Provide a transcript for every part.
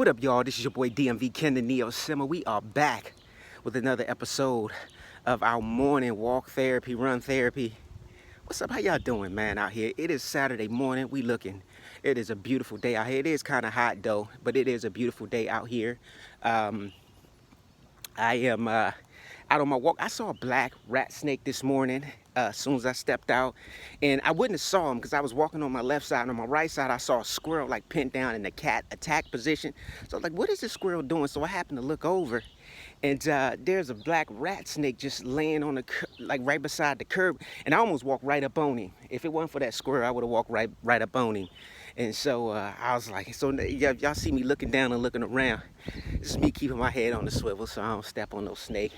up, y'all? This is your boy DMV Ken the Neo Simmer. We are back with another episode of our morning walk therapy, run therapy. What's up? How y'all doing, man, out here? It is Saturday morning. It is a beautiful day out here. It is kind of hot, though, but it is a beautiful day out here. I am out on my walk. I saw a black rat snake this morning as soon as I stepped out, and I wouldn't have saw him because I was walking on my left side, and on my right side I saw a squirrel like pinned down in the cat attack position. So I was like, what is this squirrel doing? So I happened to look over, and there's a black rat snake just laying on the like right beside the curb, and I almost walked right up on him. If it wasn't for that squirrel, I would have walked right up on him. And so I was like, so y'all see me looking down and looking around. This is me keeping my head on the swivel so I don't step on no snake.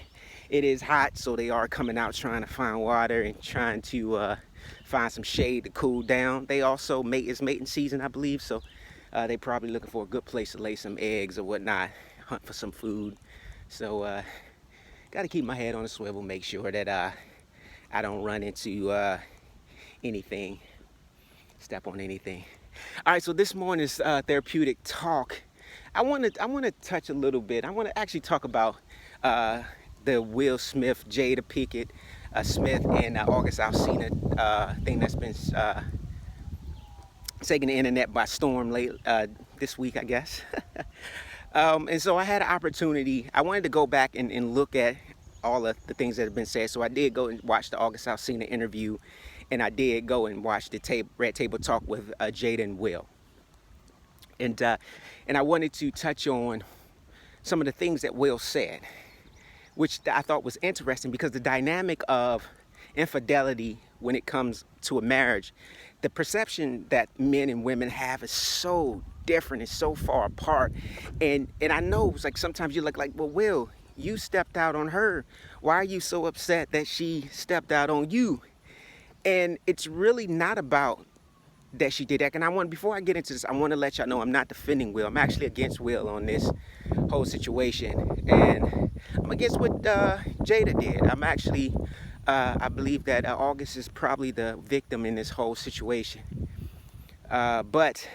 It is hot, so they are coming out trying to find water and trying to find some shade to cool down. They also it's mating season, I believe, so they probably looking for a good place to lay some eggs or whatnot, hunt for some food. So got to keep my head on the swivel, make sure that I don't run into anything, step on anything. All right, so this morning's therapeutic talk, I want to touch a little bit. I want to actually talk about the Will Smith, Jada Pinkett-Smith, and August Alsina thing that's been taking the internet by storm late this week, I guess. And so I had an opportunity. I wanted to go back and look at all of the things that have been said. So I did go and watch the August Alsina interview, and I did go and watch the Red Table Talk with Jada and Will. And I wanted to touch on some of the things that Will said, which I thought was interesting because the dynamic of infidelity when it comes to a marriage, the perception that men and women have is so different, it's so far apart. And I know it's like sometimes you're like, well, Will, you stepped out on her. Why are you so upset that she stepped out on you? And it's really not about that she did that. And before I get into this, I want to let y'all know I'm not defending Will. I'm actually against Will on this whole situation. And I'm against what Jada did. I'm actually, I believe that August is probably the victim in this whole situation. But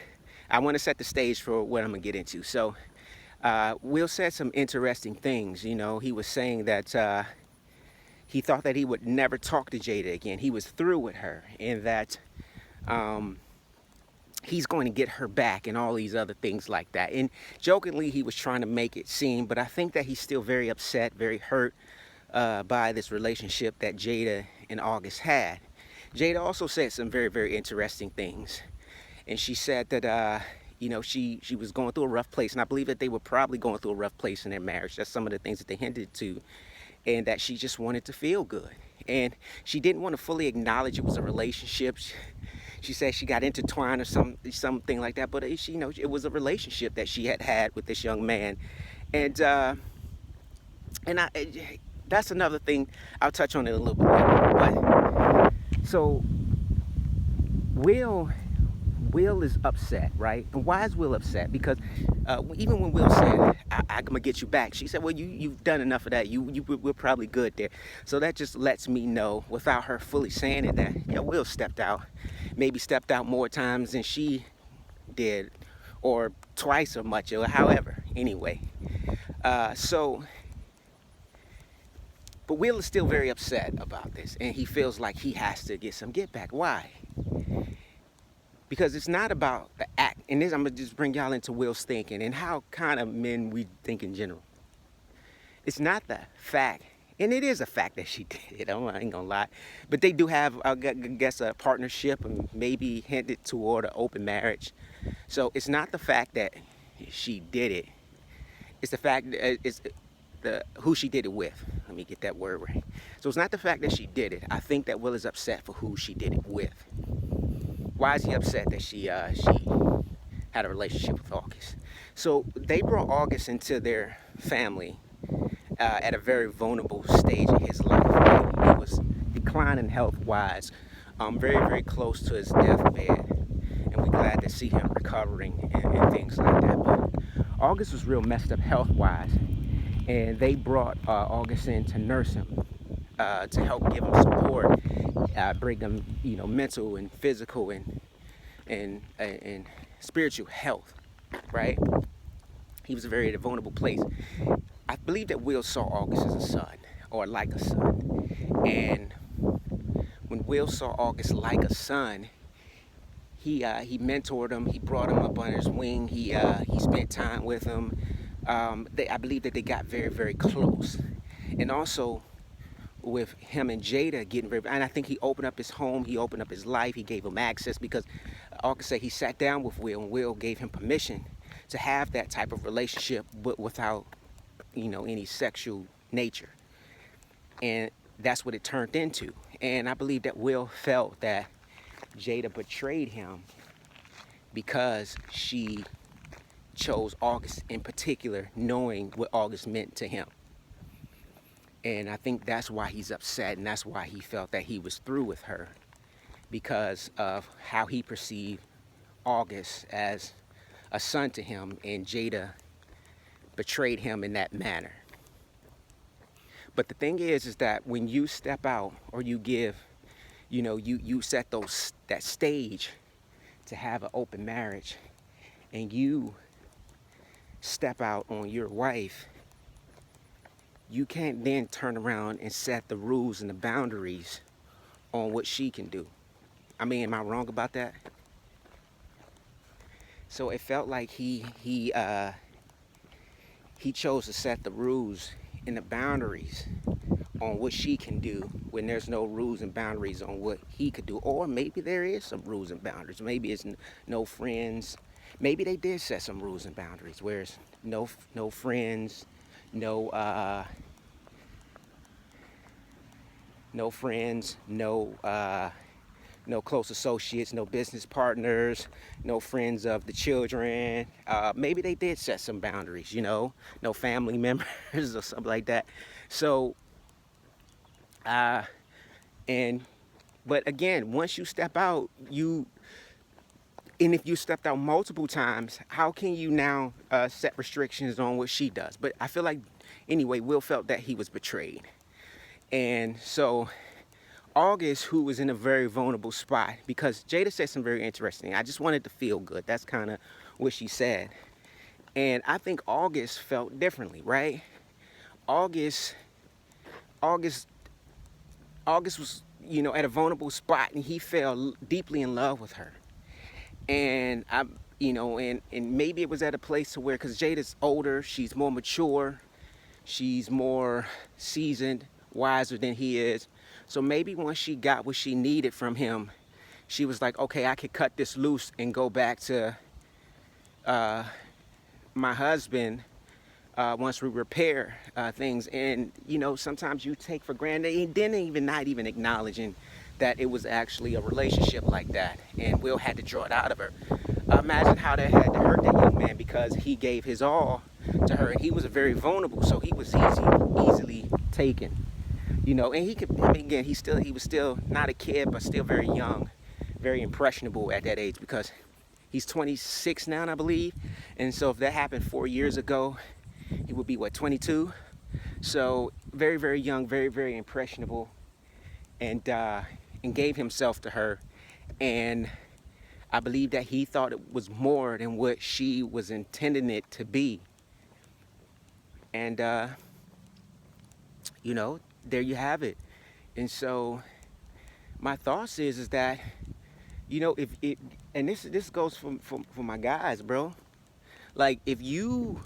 I want to set the stage for what I'm going to get into. So Will said some interesting things. You know, he was saying that he thought that he would never talk to Jada again. He was through with her, and that he's going to get her back and all these other things like that. And jokingly, he was trying to make it seem, but I think that he's still very upset, very hurt by this relationship that Jada and August had. Jada also said some very, very interesting things. And she said that, you know, she was going through a rough place. And I believe that they were probably going through a rough place in their marriage. That's some of the things that they hinted to. And that she just wanted to feel good. And she didn't want to fully acknowledge it was a relationship. She said she got intertwined or something like that. But you know, it was a relationship that she had with this young man. And that's another thing. I'll touch on it a little bit later. But so Will is upset, right? And why is Will upset? Because even when Will said, I'm gonna get you back, she said, well, you've done enough of that. We're probably good there. So that just lets me know, without her fully saying it, that yeah, Will stepped out. Maybe stepped out more times than she did, or twice or much, or however. Anyway, but Will is still very upset about this, and he feels like he has to get some get back. Why? Because it's not about the act. And this, I'm going to just bring y'all into Will's thinking and how kind of men we think in general. It's not the fact, and it is a fact that she did it, I ain't going to lie. But they do have, I guess, a partnership and maybe hinted toward an open marriage. So it's not the fact that she did it. It's the fact that it's who she did it with. Let me get that word right. So it's not the fact that she did it. I think that Will is upset for who she did it with. Why is he upset that she had a relationship with August? So they brought August into their family at a very vulnerable stage in his life. Right? He was declining health-wise, very, very close to his deathbed. And we're glad to see him recovering and things like that. But August was real messed up health-wise. And they brought August in to nurse him, to help give him support, bring him, you know, mental and physical and spiritual health, right? He was very at a vulnerable place. I believe that Will saw August as a son, or like a son. And when Will saw August like a son, he mentored him. He brought him up under his wing. He spent time with him. I believe that they got very, very close. And also with him and Jada getting very, and I think he opened up his home. He opened up his life. He gave him access, because August said he sat down with Will, and Will gave him permission to have that type of relationship, but without, any sexual nature. And that's what it turned into. And I believe that Will felt that Jada betrayed him because she chose August in particular, knowing what August meant to him. And I think that's why he's upset, and that's why he felt that he was through with her, because of how he perceived August as a son to him, and Jada betrayed him in that manner. But the thing is that when you step out, or you give, you set that stage to have an open marriage, and you step out on your wife, you can't then turn around and set the rules and the boundaries on what she can do. I mean, am I wrong about that? So it felt like he chose to set the rules and the boundaries on what she can do, when there's no rules and boundaries on what he could do. Or maybe there is some rules and boundaries. Maybe it's no friends. Maybe they did set some rules and boundaries, where it's no friends, no friends, no close associates, no business partners, no friends of the children. Maybe they did set some boundaries, no family members or something like that. So, but again, once you step out, and if you stepped out multiple times, how can you now set restrictions on what she does? But I feel like, anyway, Will felt that he was betrayed. And so August, who was in a very vulnerable spot, because Jada said something very interesting. I just wanted to feel good. That's kind of what she said. And I think August felt differently, right? August was, at a vulnerable spot, and he fell deeply in love with her. And and maybe it was at a place to where, because Jada's older, she's more mature, she's more seasoned, wiser than he is. So maybe once she got what she needed from him, she was like, okay, I could cut this loose and go back to my husband once we repair things. And sometimes you take for granted, and then not even acknowledging that it was actually a relationship like that, and Will had to draw it out of her. Imagine how that had to hurt that young man, because he gave his all to her, and he was very vulnerable, so he was easily taken. And he could, again, he was still not a kid, but still very young, very impressionable at that age, because he's 26 now, I believe. And so if that happened 4 years ago, he would be, 22? So very, very young, very, very impressionable, and gave himself to her. And I believe that he thought it was more than what she was intending it to be. And, there you have it. And so my thoughts is that, if it, and this goes for my guys, bro. Like, if you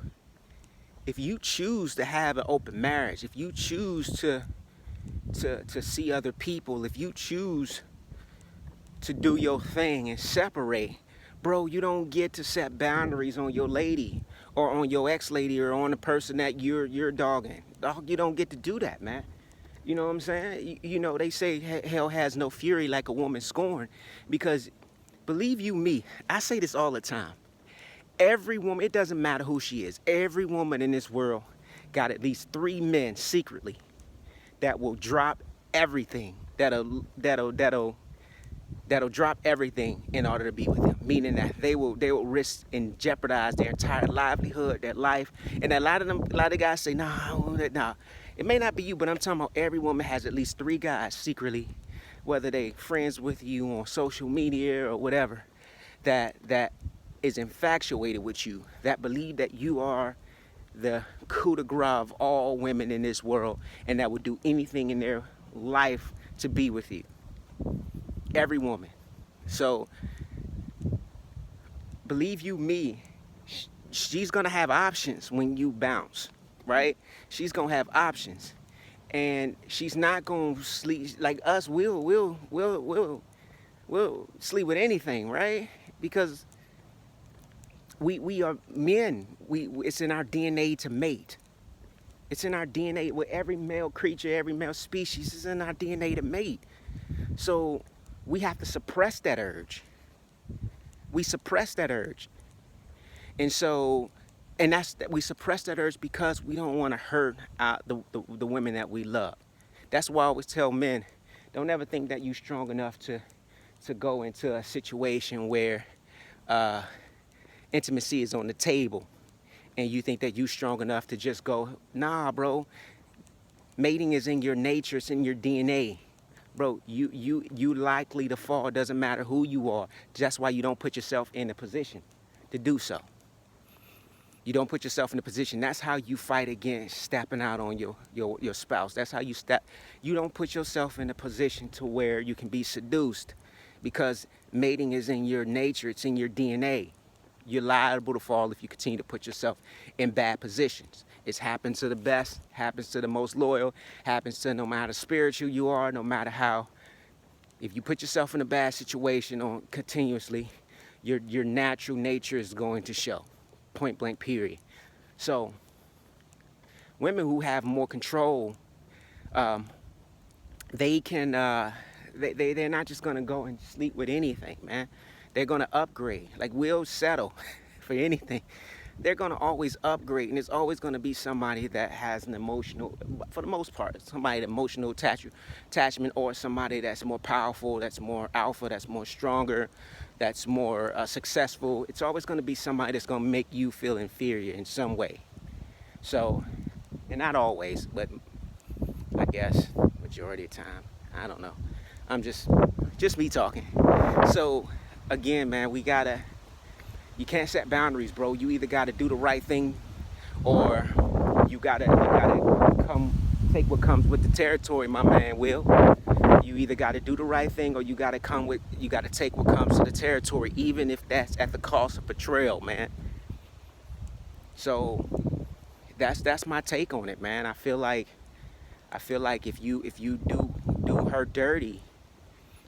choose to have an open marriage, if you choose to see other people, if you choose to do your thing and separate, bro, you don't get to set boundaries on your lady, or on your ex-lady, or on the person that you're dogging. Dog, you don't get to do that, man. You know what I'm saying? They say hell has no fury like a woman scorned, because believe you me, I say this all the time. Every woman, it doesn't matter who she is, every woman in this world got at least 3 men secretly that will drop everything, that'll drop everything in order to be with him. Meaning that they will risk and jeopardize their entire livelihood, their life. And a lot of guys say, nah. It may not be you, but I'm talking about every woman has at least 3 guys secretly, whether they friends with you on social media or whatever, that is infatuated with you, that believe that you are the coup de grace of all women in this world, and that would do anything in their life to be with you. Every woman. So believe you me, she's gonna have options when you bounce, right? She's gonna have options, and she's not gonna sleep like us. We'll sleep with anything, right? Because we are men. It's in our DNA to mate. It's in our DNA with every male creature, every male species. It's in our DNA to mate. So we have to suppress that urge. We suppress that urge. And so, and we suppress that urge because we don't want to hurt the women that we love. That's why I always tell men, don't ever think that you're strong enough to go into a situation where intimacy is on the table and you think that you're strong enough to just go, nah, bro. Mating is in your nature, it's in your DNA. Bro, you likely to fall. It doesn't matter who you are. That's why you don't put yourself in a position to do so. You don't put yourself in a position. That's how you fight against stepping out on your spouse. That's how you step. You don't put yourself in a position to where you can be seduced, because mating is in your nature. It's in your DNA. You're liable to fall if you continue to put yourself in bad positions. It's happens to the best, happens to the most loyal, happens to no matter spiritual you are, no matter how. If you put yourself in a bad situation on continuously, your natural nature is going to show. Point blank, period. So women who have more control, they can they're not just gonna go and sleep with anything, man. They're gonna upgrade. Like, we'll settle for anything. They're gonna always upgrade, and it's always gonna be somebody that has an emotional, for the most part, somebody emotional attachment, or somebody that's more powerful, that's more alpha, that's more stronger, that's more successful. It's always gonna be somebody that's gonna make you feel inferior in some way. So, and not always, but I guess majority of the time. I don't know. I'm just me talking. So again, man, you can't set boundaries, bro. You either gotta do the right thing, or you gotta take what comes with the territory, my man Will. You either gotta do the right thing, or you gotta take what comes to the territory, even if that's at the cost of betrayal, man. So that's my take on it, man. I feel like if you do her dirty,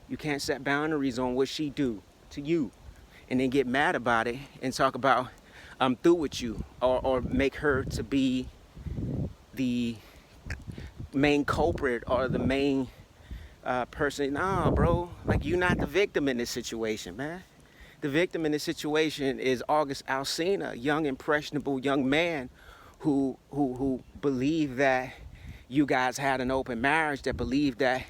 you can't set boundaries on what she do to you, and then get mad about it and talk about I'm through with you, or make her to be the main culprit or the main person. Nah, bro, like, you're not the victim in this situation, man. The victim in this situation is Alsina, a young impressionable young man who believed that you guys had an open marriage, that believed that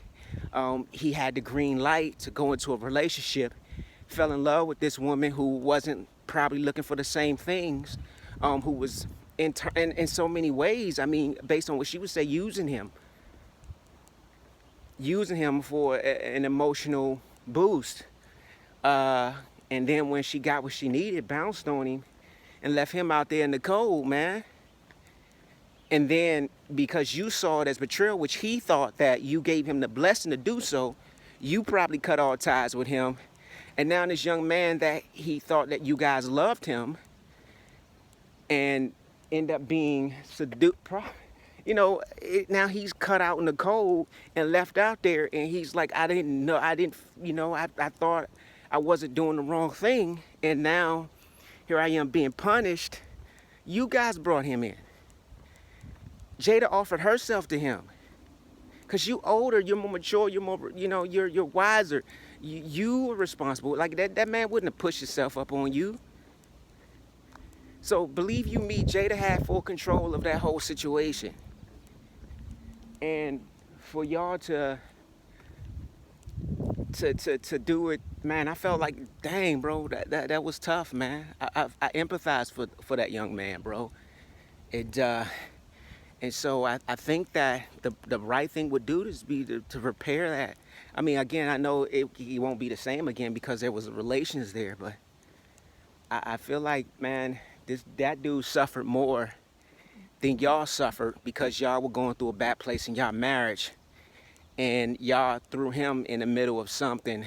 he had the green light to go into a relationship, fell in love with this woman who wasn't probably looking for the same things, who was in so many ways, I mean, based on what she would say, using him for an emotional boost. And then when she got what she needed, bounced on him and left him out there in the cold, man. And then because you saw it as betrayal, which he thought that you gave him the blessing to do so, you probably cut all ties with him. And now this young man that he thought that you guys loved him, and end up being seduced, now he's cut out in the cold and left out there, and he's like, I thought I wasn't doing the wrong thing, and now here I am being punished. You guys brought him in. Jada offered herself to him, because you older, you're more mature, you're more, you're wiser. You were responsible. Like, that man wouldn't have pushed himself up on you. So believe you me, Jada had full control of that whole situation. And for y'all to do it, man, I felt like, dang, bro, that was tough, man. I empathize for that young man, bro. And so I think that the right thing would do is be to repair that. I mean, again, I know he won't be the same again because there was relations there, but I feel like, man, that dude suffered more than y'all suffered because y'all were going through a bad place in y'all marriage, and y'all threw him in the middle of something,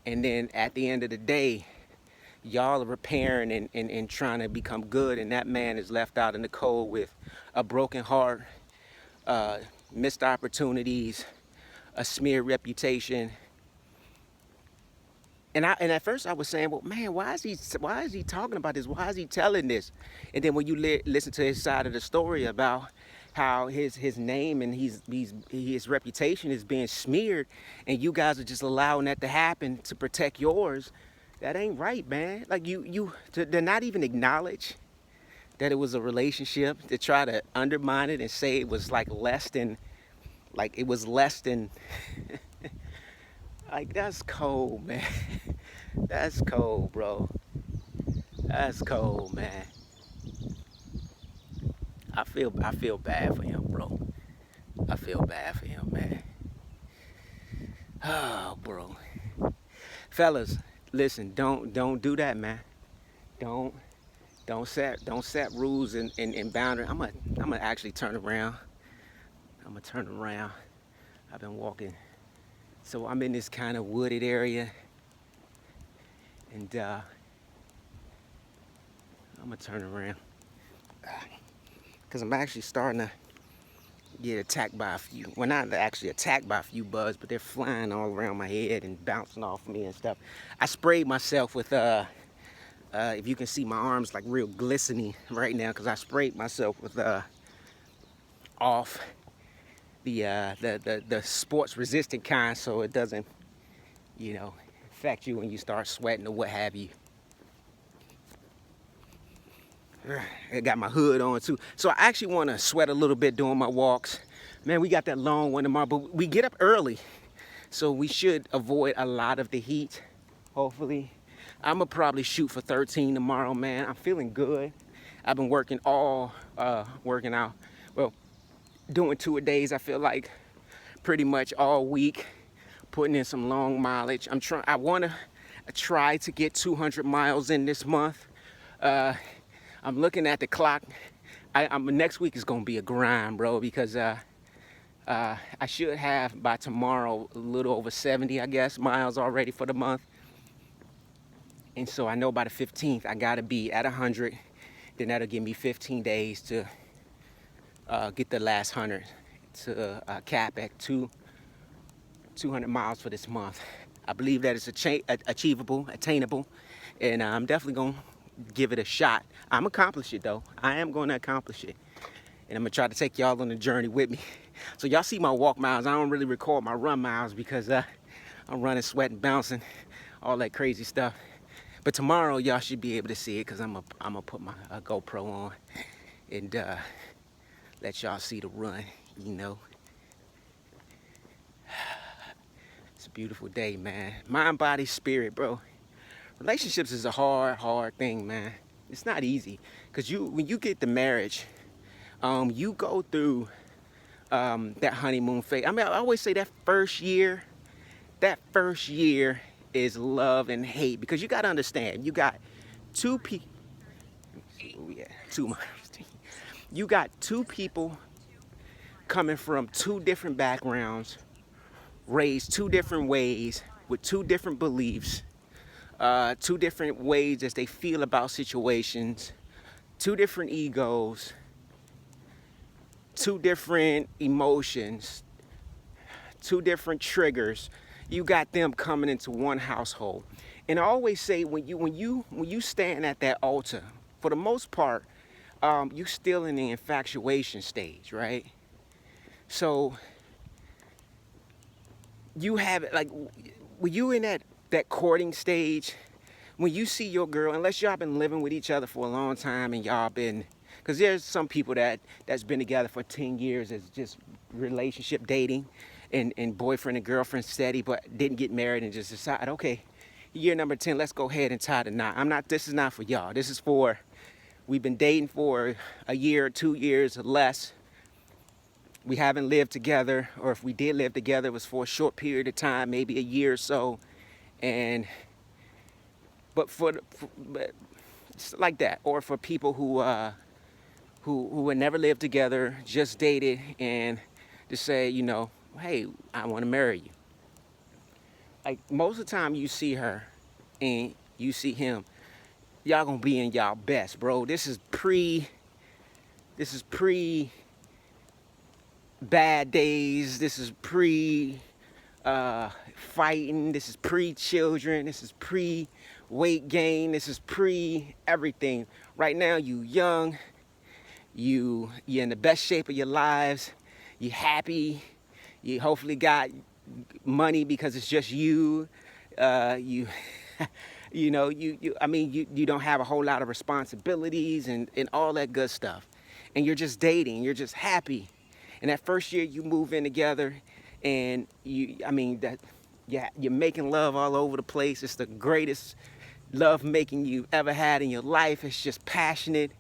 and then at the end of the day, y'all are repairing and trying to become good, and that man is left out in the cold with a broken heart, missed opportunities, a smeared reputation. And at first I was saying, well, man, why is he talking about this? Why is he telling this? And then when you listen to his side of the story about how his name and his reputation is being smeared, and you guys are just allowing that to happen to protect yours, that ain't right, man. Like to not even acknowledge that it was a relationship, to try to undermine it and say it was like less than, like, that's cold, man. That's cold, bro. That's cold, man. I feel bad for him, bro. I feel bad for him, man. Oh, bro. Fellas, listen, don't do that, man. Don't set rules and boundaries. I'm gonna actually turn around. I'm gonna turn around. I've been walking. So I'm in this kind of wooded area, and I'm gonna turn around because I'm actually starting to get attacked by a few. Well, not actually attacked by a few bugs, but they're flying all around my head and bouncing off me and stuff. I sprayed myself with if you can see my arms like real glistening right now, because I sprayed myself with off the sports resistant kind, so it doesn't, affect you when you start sweating or what have you. I got my hood on too, so I actually want to sweat a little bit during my walks. Man, we got that long one tomorrow, but we get up early, so we should avoid a lot of the heat, hopefully. I'm gonna probably shoot for 13 tomorrow, man. I'm feeling good. I've been working out, well, doing 2-a-days, I feel like, pretty much all week, putting in some long mileage. I want to try to get 200 miles in this month. I'm looking at the clock. Next week is gonna be a grind, bro, because I should have by tomorrow a little over 70, I guess, miles already for the month. And so I know by the 15th I gotta be at 100. Then that'll give me 15 days to get the last 100 to cap at 200 miles for this month. I believe that it's achievable, attainable, and I'm definitely gonna give it a shot. I'm accomplish it though. I am gonna accomplish it, and I'm gonna try to take y'all on the journey with me. So y'all see my walk miles. I don't really record my run miles because I'm running, sweating, bouncing, all that crazy stuff. But tomorrow y'all should be able to see it because I'm gonna put my GoPro on and let y'all see the run. It's a beautiful day, man. Mind, body, spirit, bro. Relationships is a hard thing, man. It's not easy because when you get the marriage, you go through that honeymoon phase. I mean, I always say that first year is love and hate, because you got to understand, you got two people. You got two people coming from two different backgrounds, raised two different ways, with two different beliefs, two different ways as they feel about situations, two different egos, two different emotions, two different triggers. You got them coming into one household. And I always say, when you stand at that altar, for the most part, you're still in the infatuation stage, right? So you have it, like, when you in that courting stage, when you see your girl, unless y'all been living with each other for a long time and y'all been, because there's some people that's been together for 10 years as just relationship dating and boyfriend and girlfriend steady, but didn't get married and just decided, okay, year number 10, let's go ahead and tie the knot. This is not for y'all. This is for, we've been dating for a year, 2 years or less. We haven't lived together, or if we did live together, it was for a short period of time, maybe a year or so. And But but it's like that, or for people who would never live together, just dated, and to say, hey, I want to marry you. Like most of the time you see her and you see him, y'all gonna be in y'all best, bro. This is pre bad days. This is pre fighting. This is pre children. This is pre weight gain. This is pre everything. Right now you young, you're in the best shape of your lives, you're happy, you hopefully got money because it's just you, you you don't have a whole lot of responsibilities and all that good stuff, and you're just dating, you're just happy. And that first year you move in together, and you're making love all over the place. It's the greatest love making you've ever had in your life. It's just passionate,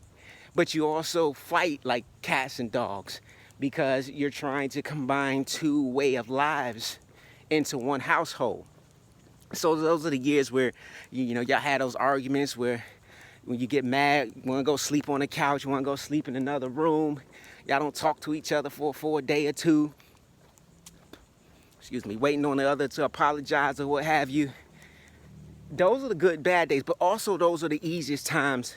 but you also fight like cats and dogs because you're trying to combine two way of lives into one household. So those are the years where y'all had those arguments where when you get mad, you want to go sleep on the couch, you want to go sleep in another room. Y'all don't talk to each other for a day or two. Excuse me, waiting on the other to apologize or what have you. Those are the good, bad days, but also those are the easiest times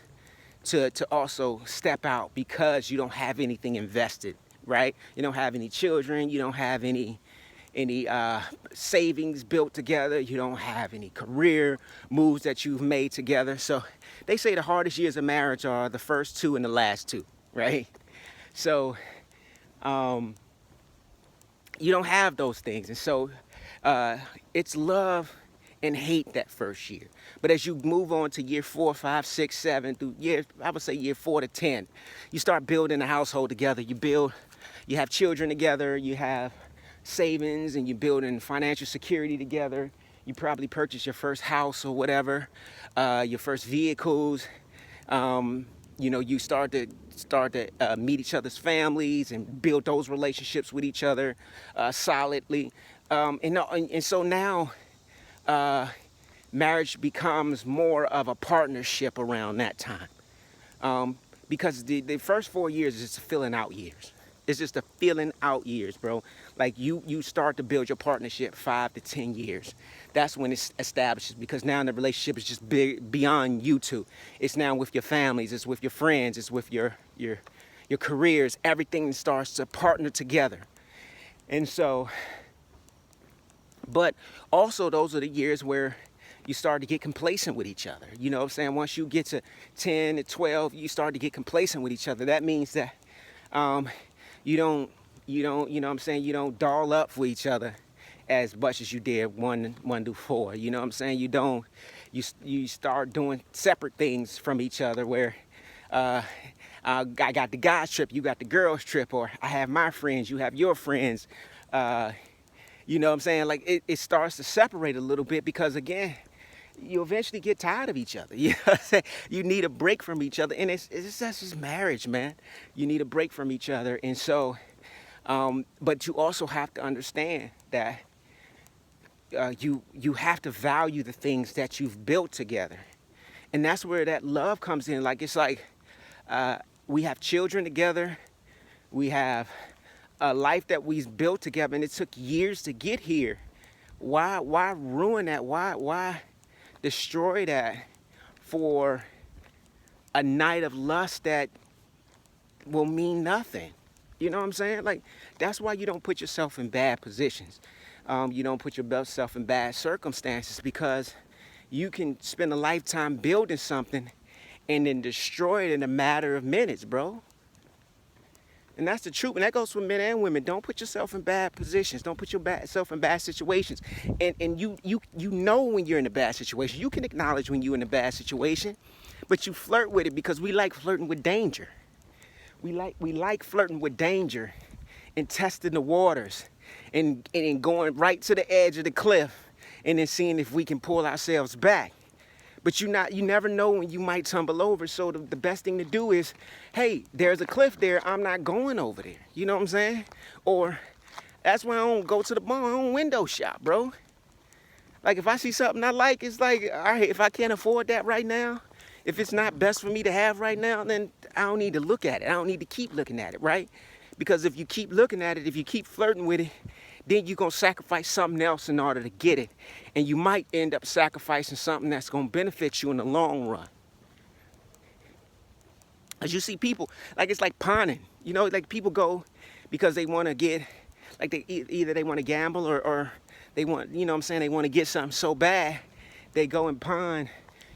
to also step out because you don't have anything invested, right? You don't have any children, you don't have any savings built together, you don't have any career moves that you've made together. So they say the hardest years of marriage are the first two and the last two, right? So you don't have those things, and so it's love and hate that first year. But as you move on to year 4, 5, 6, 7 through I would say year 4 to 10, you start building a household together. You have children together, you have savings, and you're building financial security together. You probably purchase your first house or whatever, your first vehicles. You start to meet each other's families and build those relationships with each other solidly. And so now marriage becomes more of a partnership around that time. Because the first 4 years is just filling out years. It's just a filling out years, bro. Like you start to build your partnership 5 to 10 years. That's when it establishes, because now the relationship is just big beyond you two. It's now with your families, it's with your friends, it's with your careers. Everything starts to partner together. And so, but also those are the years where you start to get complacent with each other. You know what I'm saying? Once you get to 10 to 12, you start to get complacent with each other. That means that you don't doll up for each other as much as you did 1 through 4. You know what I'm saying? You start doing separate things from each other, where I got the guys trip, you got the girls trip, or I have my friends, you have your friends. You know what I'm saying? Like it starts to separate a little bit, because again, you eventually get tired of each other. You know what I'm saying? You need a break from each other, and that's just marriage, man. You need a break from each other. And so but you also have to understand that you have to value the things that you've built together. And that's where that love comes in. Like, it's like we have children together, we have a life that we've built together, and it took years to get here. Why ruin that? Why destroy that for a night of lust that will mean nothing? You know what I'm saying? Like, that's why you don't put yourself in bad positions. You don't put yourself in bad circumstances, because you can spend a lifetime building something and then destroy it in a matter of minutes, bro. And that's the truth. And that goes for men and women. Don't put yourself in bad positions. Don't put yourself in bad situations. And you know when you're in a bad situation. You can acknowledge when you're in a bad situation, but you flirt with it, because we like flirting with danger. We like flirting with danger and testing the waters and going right to the edge of the cliff and then seeing if we can pull ourselves back. But you never know when you might tumble over. So the best thing to do is, hey, there's a cliff there, I'm not going over there. You know what I'm saying? Or that's why I don't go to the bar, I don't window shop, bro. Like if I see something I like, it's like, all right, if I can't afford that right now, if it's not best for me to have right now, then I don't need to look at it. I don't need to keep looking at it, right? Because if you keep looking at it, if you keep flirting with it, then you're going to sacrifice something else in order to get it. And you might end up sacrificing something that's going to benefit you in the long run. As you see people, like it's like pawning. You know, like people go because they want to get, like they either they want to gamble or they want, you know what I'm saying, they want to get something so bad, they go and pawn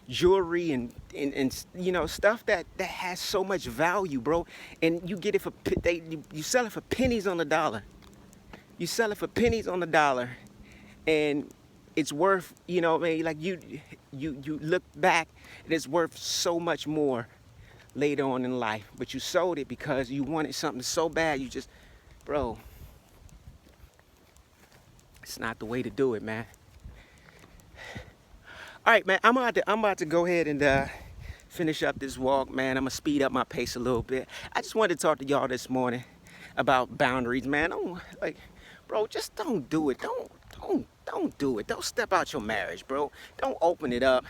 jewelry and you know, stuff that has so much value, bro. And you get it for, you sell it for pennies on the dollar. You sell it for pennies on the dollar, and it's worth, you know, like you look back and it's worth so much more later on in life. But you sold it because you wanted something so bad. You just, bro, it's not the way to do it, man. All right, man, I'm about to go ahead and finish up this walk, man. I'm gonna speed up my pace a little bit. I just wanted to talk to y'all this morning about boundaries, man. Like, bro, just don't do it. Don't do it. Don't step out your marriage, bro. Don't open it up.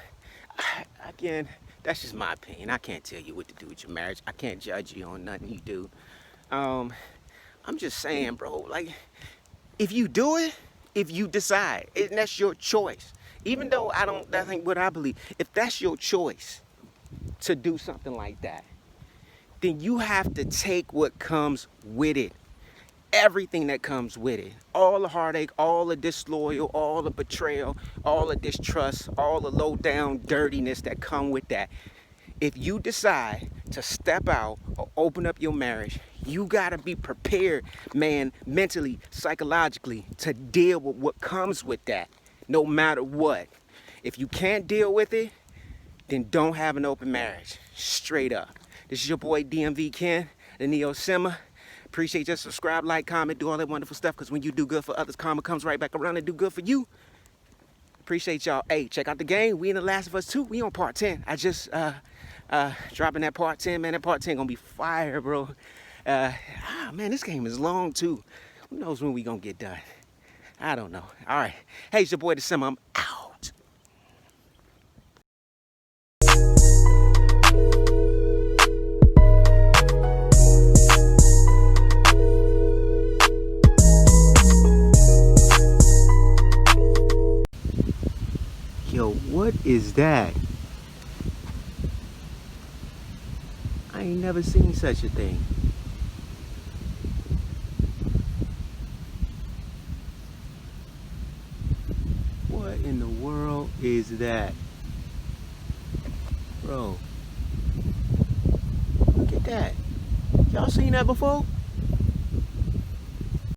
Again, that's just my opinion. I can't tell you what to do with your marriage. I can't judge you on nothing you do. I'm just saying, bro, like, if you do it, if you decide, and that's your choice. Even though that ain't what I believe. If that's your choice to do something like that, then you have to take what comes with it. Everything that comes with it. All the heartache, all the disloyal, all the betrayal, all the distrust, all the low down dirtiness that come with that. If you decide to step out or open up your marriage, you gotta be prepared, man, mentally, psychologically, to deal with what comes with that, no matter what. If you can't deal with it, then don't have an open marriage. Straight up. This is your boy DMV Ken, the Neo Simmer. Appreciate you. Subscribe, like, comment, do all that wonderful stuff, because when you do good for others, karma comes right back around and do good for you. Appreciate y'all. Hey, check out the game. We in The Last of Us 2. We on part 10. I just dropping that part 10, man. That part 10 gonna be fire, bro. Man, this game is long too. Who knows when we gonna get done? I don't know. All right. Hey, it's your boy The Simmer. I'm out. Yo, what is that? I ain't never seen such a thing. What in the world is that? Bro, look at that. Y'all seen that before?